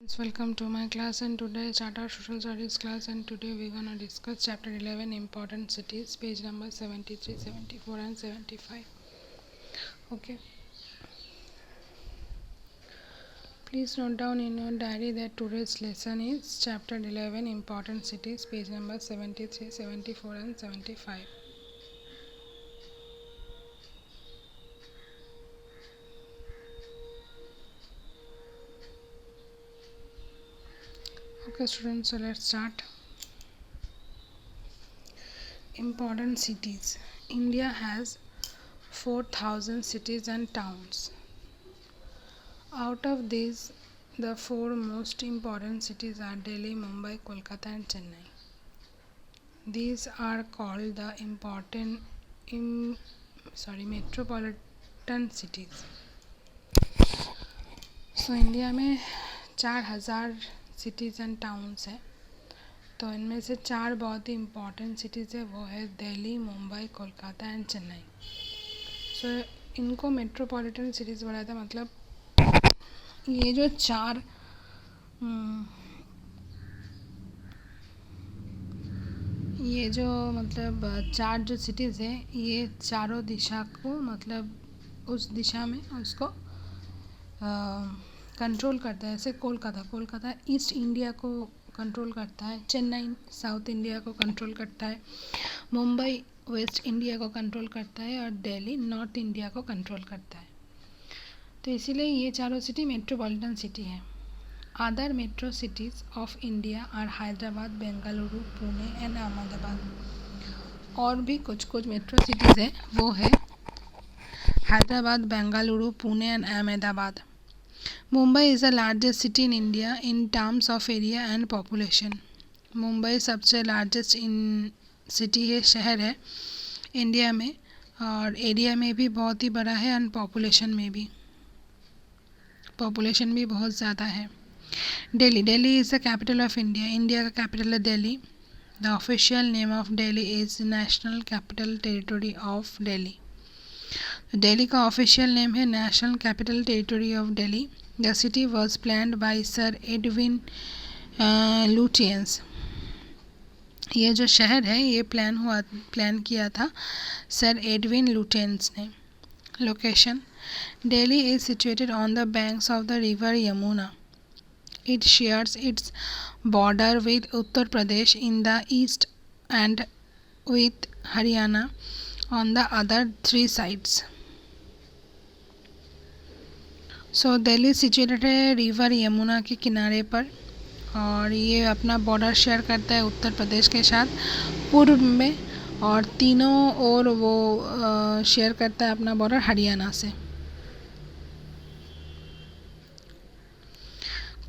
Welcome to my class, and today start our social studies class, and today we're gonna discuss chapter 11 important cities, page number 73, 74 and 75. Okay, please note down in your diary that today's lesson is chapter 11 important cities, page number 73, 74 and 75. Okay students, so let's start. Important cities. India has 4,000 cities and towns. Out of these, the four most important cities are Delhi, Mumbai, Kolkata and Chennai. These are called the metropolitan cities. So India में 4,000 cities and towns हैं. तो इनमें से चार बहुत ही important cities है, वो है दिल्ली, मुंबई, कोलकाता एंड चेन्नई. सो इनको मेट्रोपॉलिटन सिटीज़ बोला था. मतलब ये जो चार चार जो सिटीज़ हैं, ये चारों दिशा को मतलब उस दिशा में उसको कंट्रोल करता है. जैसे कोलकाता ईस्ट इंडिया को कंट्रोल करता है, चेन्नई साउथ इंडिया को कंट्रोल करता है, मुंबई वेस्ट इंडिया को कंट्रोल करता है और दिल्ली नॉर्थ इंडिया को कंट्रोल करता है. तो इसीलिए ये चारों सिटी मेट्रोपॉलिटन सिटी है. Other metro cities of India are Hyderabad, Bengaluru, Pune and Ahmedabad. और भी कुछ मेट्रो सिटीज़ हैं, वो है Hyderabad, Bengaluru, Pune and Ahmedabad. Mumbai is the largest city in India in terms of area and population. Mumbai सबसे लार्जेस्ट सिटी है, शहर है इंडिया में, और एरिया में भी बहुत ही बड़ा है एंड पॉपुलेशन भी बहुत ज़्यादा है. Delhi is the capital of India. India का कैपिटल है Delhi. The official name of Delhi is national capital territory of Delhi. Delhi का ऑफिशियल नेम है national capital territory of Delhi. The city was planned by sir Edwin Lutyens. ये जो शहर है ये प्लान किया था सर एडविन लुटियंस ने. Location. Delhi is situated on the banks of the river Yamuna. It shares its border with Uttar Pradesh in the east and with Haryana on the other three sides. So Delhi situated है river Yamuna के किनारे पर, और ये अपना border share करता है उत्तर प्रदेश के साथ पूर्व में, और तीनों ओर वो शेयर करता है अपना बॉर्डर हरियाणा से.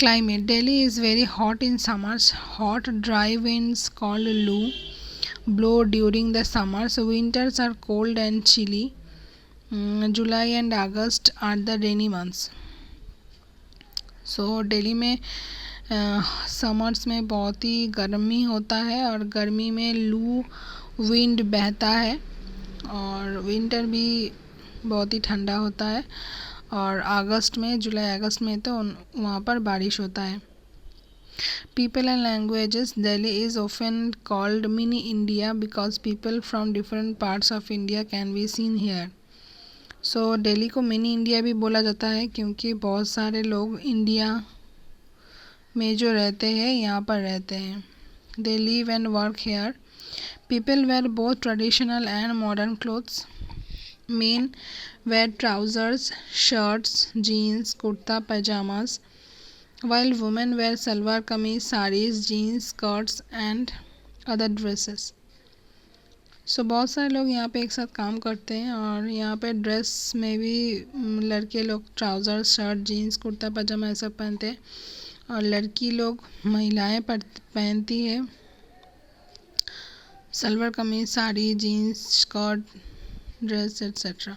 Climate. Delhi is very hot in summers. Hot, dry winds called Loo blow during the summers. Winters are cold and chilly. July and August are the rainy months. So Delhi में summers में बहुत ही गर्मी होता है, और गर्मी में लू विंड बहता है, और विंटर भी बहुत ही ठंडा होता है, और जुलाई अगस्त में तो वहाँ पर बारिश होता है. People and languages. Delhi is often called mini India because people from different parts of India can be seen here. So Delhi को मिनी इंडिया भी बोला जाता है, क्योंकि बहुत सारे लोग इंडिया में जो रहते हैं यहाँ पर रहते हैं. They live and work here. People wear both traditional and modern clothes. Men wear trousers, shirts, jeans, kurta, pajamas, while women wear salwar kameez, sarees, jeans, skirts and other dresses. So बहुत सारे लोग यहाँ पे एक साथ काम करते हैं, और यहाँ पे ड्रेस में भी लड़के लोग ट्राउज़र, शर्ट, जीन्स, कुर्ता पजामा ये सब पहनते हैं, और लड़की लोग महिलाएं पहनती है salwar kameez, sari, jeans, skirt, dress etc.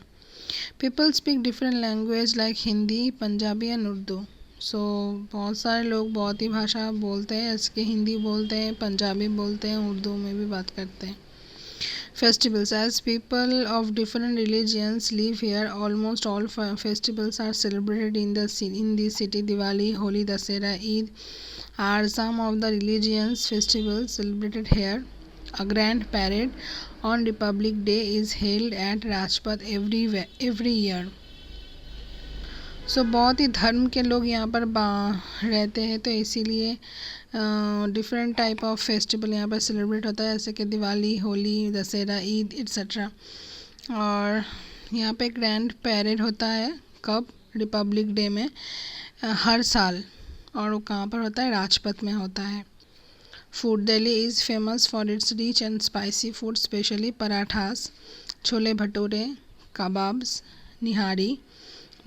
People speak different language like Hindi, Punjabi and Urdu. So बहुत सारे लोग बहुत ही भाषा बोलते हैं, जैसे कि हिंदी बोलते हैं, पंजाबी बोलते हैं, उर्दू में भी बात करते हैं. Festivals. As people of different religions live here, almost all festivals are celebrated in the city. Diwali, Holi, Dasera, Eid are some of the religions festivals celebrated here. A grand parade on Republic Day is held at Rajpath every year. बहुत ही धर्म के लोग यहाँ पर रहते हैं, तो इसीलिए डिफरेंट टाइप ऑफ फेस्टिवल यहाँ पर सेलिब्रेट होता है, जैसे कि दिवाली, होली, दशहरा, ईद एट्सेट्रा. और यहाँ पे ग्रैंड पैरेड होता है. कब? रिपब्लिक डे में हर साल. और वो कहाँ पर होता है? राजपथ में होता है. Food. Delhi is famous for its rich and spicy food, especially parathas, chole bhature, kebabs, nihari,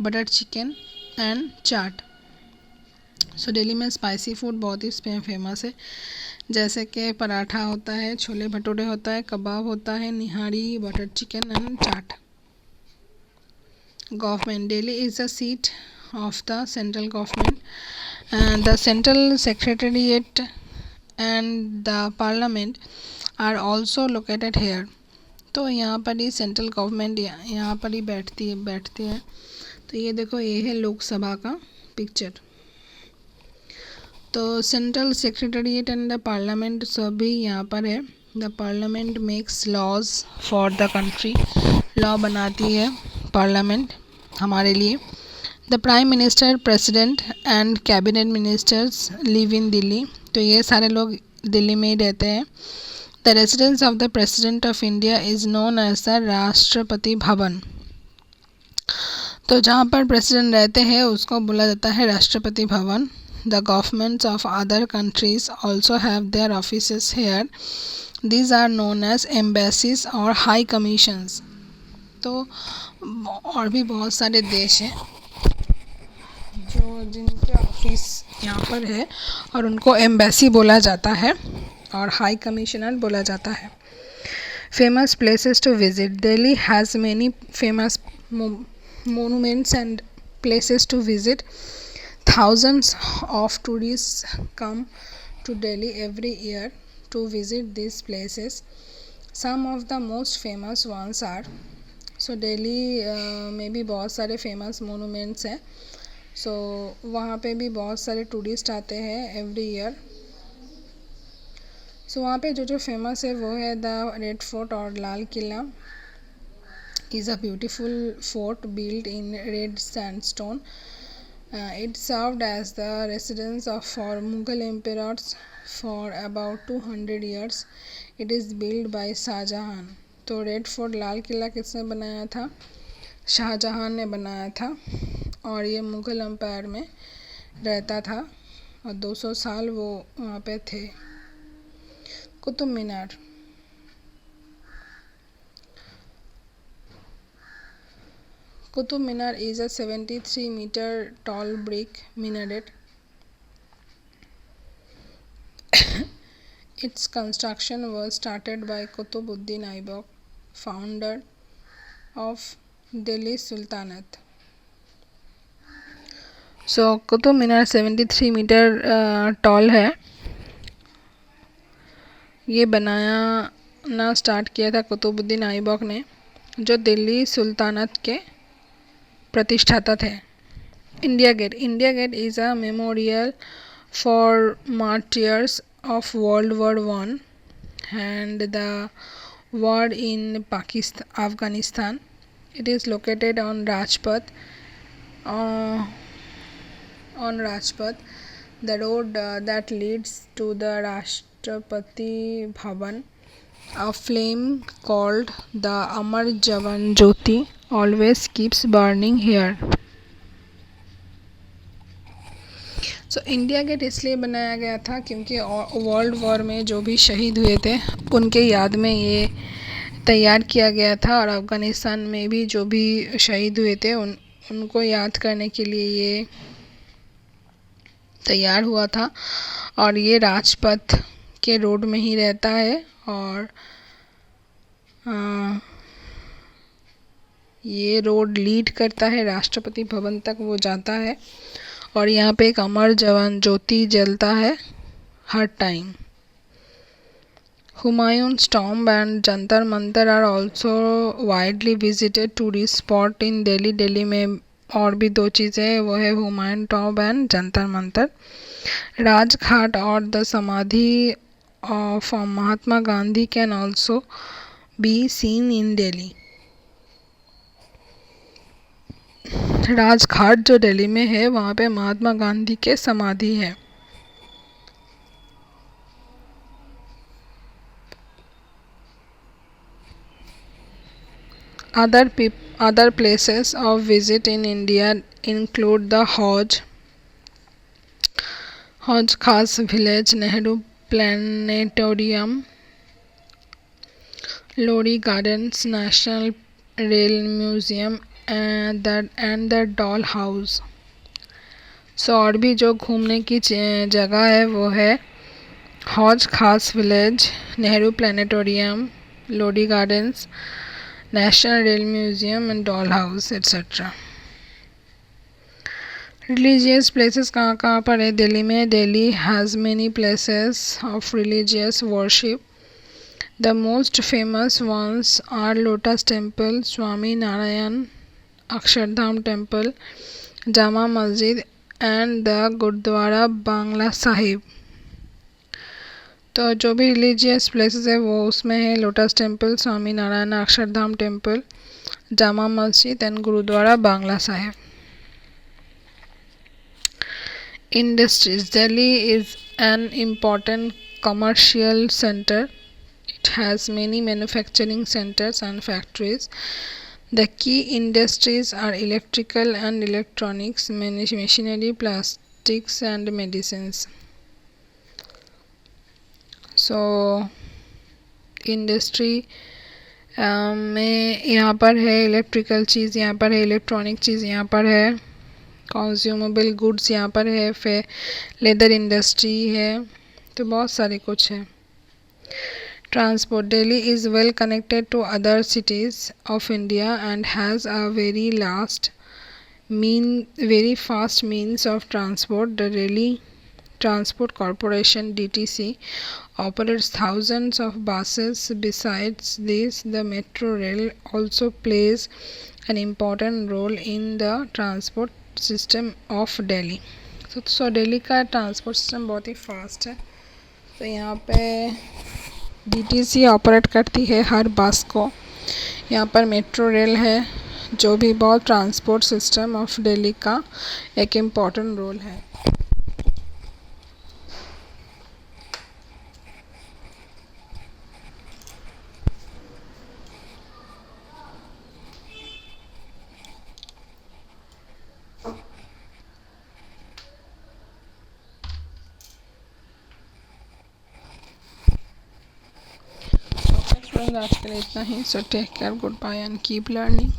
butter chicken and chaat. Delhi में स्पाइसी फूड बहुत ही फेमस है, जैसे कि पराठा होता है, छोले भटूरे होता है, कबाब होता है, nihari, butter chicken and chaat. Government. Delhi is the seat of the central government. The central secretariat and the parliament are also located here. तो यहाँ पर ही सेंट्रल गवर्नमेंट यहाँ पर ही बैठती है. तो ये देखो, ये है लोकसभा का पिक्चर. तो central secretariat and the parliament सभी यहाँ पर है. The parliament makes laws for the country. Law बनाती है पार्लियामेंट हमारे लिए. The prime minister, president and cabinet ministers live in Delhi. तो ये सारे लोग दिल्ली में ही रहते हैं. The residence of the president of India is known as the Rashtrapati Bhavan. तो जहाँ पर प्रेसिडेंट रहते हैं उसको बोला जाता है Rashtrapati Bhavan. The governments of other countries also have their offices here. These are known as embassies और हाई कमीशंस. तो और भी बहुत सारे देश हैं जिनके ऑफिस यहाँ पर है और उनको एम्बेसी बोला जाता है और हाई कमिश्नर बोला जाता है. Famous places to visit. Delhi has many famous monuments and places to visit. Thousands of tourists come to Delhi every year to visit these places. Some of the most famous ones are, Delhi में भी बहुत सारे famous monuments हैं. वहाँ पे भी बहुत सारे टूरिस्ट आते हैं every year. वहाँ पे जो फेमस है वो है द रेड फोर्ट और Lal Qila. Is a beautiful fort built in red sandstone. It served as the residence for Mughal emperors for about 200 years. It is built by Shahjahan. तो रेड फोर्ट, लाल किला किसने बनाया था? शाहजहां ने बनाया था. और ये मुग़ल एम्पायर में रहता था और 200 साल वो वहाँ पे थे. Qutub Minar. Qutub Minar is a 73-meter tall brick minaret. Its construction was started by Qutbuddin Aibak, founder of Delhi Sultanate. Qutub Minar 73 metre tall है. ये बनाना स्टार्ट किया था कुतुबुद्दीन आइबक ने, जो दिल्ली सुल्तानत के प्रतिष्ठाता थे. India gate. India gate is a memorial for martyrs of world war one and the war in Afghanistan. It is located on Rajpath. The road that leads to the Rashtrapati Bhavan. A flame called the Amar Jawan Jyoti always keeps burning here. India gate इसलिए बनाया गया था क्योंकि world war में जो भी शहीद हुए थे उनके याद में ये तैयार किया गया था. और अफ़गानिस्तान में भी जो भी शहीद हुए थे उनको याद करने के लिए ये तैयार हुआ था. और ये राजपथ के रोड में ही रहता है. और ये रोड लीड करता है राष्ट्रपति भवन तक, वो जाता है. और यहाँ पे एक अमर जवान ज्योति जलता है हर time. Humayun's tomb and Jantar Mantar are also widely visited tourist spot in Delhi. Delhi में और भी दो चीज़ें हैं, वो है हुमायूं टॉम्ब एंड जंतर मंतर. राजघाट और द समाधि of Mahatma Gandhi can also be seen in Delhi. Rajghat जो दिल्ली में है वहाँ पे महात्मा गांधी के समाधि है. Other places of visit in India include the Hajj Khas Village, Nehru Planetarium, Lodi Gardens, National Rail Museum and the Doll House. So और भी जो घूमने की जगह है वो है हौज खास village, Nehru planetarium, Lodi gardens, national rail museum and doll house etcetera. Religious places कहाँ कहाँ पर है दिल्ली में? Delhi has many places of religious worship. The most famous ones are lotus temple, Swami Narayan, Akshardham temple, Jama Masjid and the gurdwara Bangla Sahib. तो जो भी रिलीजियस प्लेसेस है वो उसमें है lotus temple, Swami Narayan, Akshardham temple, Jama Masjid and gurdwara Bangla Sahib. Industries. Delhi is an important commercial center. It has many manufacturing centers and factories. The key industries are electrical and electronics, machinery, plastics and medicines. So industry में यहाँ पर है electrical चीज़, यहाँ पर है electronic चीज़, यहाँ पर है कंज्यूमेबल गुड्स, यहाँ पर है फिर लेदर इंडस्ट्री है, तो बहुत सारी कुछ है. Transport. Delhi is well connected to other cities of India and has a very fast means of transport. The Delhi Transport Corporation (DTC) operates thousands of buses. Besides this, the metro rail also plays an important role in the transport system of Delhi. तो दिल्ली का transport system बहुत ही fast है. तो यहाँ पे DTC operate करती है हर बस को. यहाँ पर मेट्रो रेल है जो भी बहुत ट्रांसपोर्ट सिस्टम ऑफ दिल्ली का एक इम्पॉर्टेंट रोल है. आज के लिए इतना ही. So take care, good bye and keep learning.